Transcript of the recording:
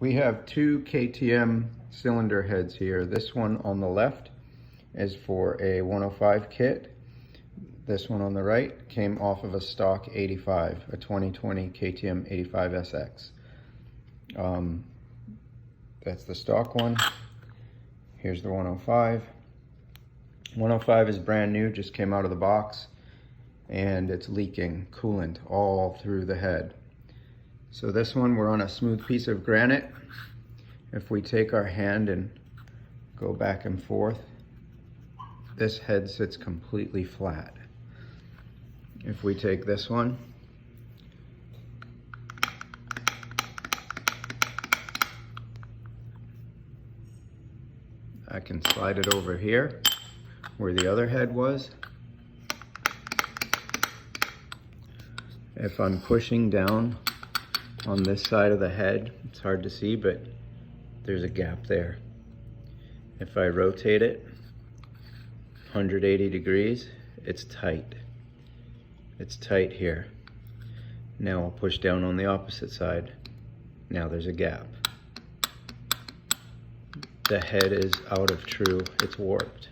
We have two KTM cylinder heads here. This one on the left is for a 105 kit. This one on the right came off of a stock 85, a 2020 KTM 85SX. That's the stock one. Here's the 105. 105 is brand new, just came out of the box, and it's leaking coolant all through the head. So this one, we're on a smooth piece of granite. If we take our hand and go back and forth, this head sits completely flat. If we take this one, I can slide it over here where the other head was. If I'm pushing down on this side of the head, it's hard to see, but there's a gap there. If I rotate it 180 degrees, it's tight. It's tight here. Now I'll push down on the opposite side. Now there's a gap. The head is out of true, it's warped.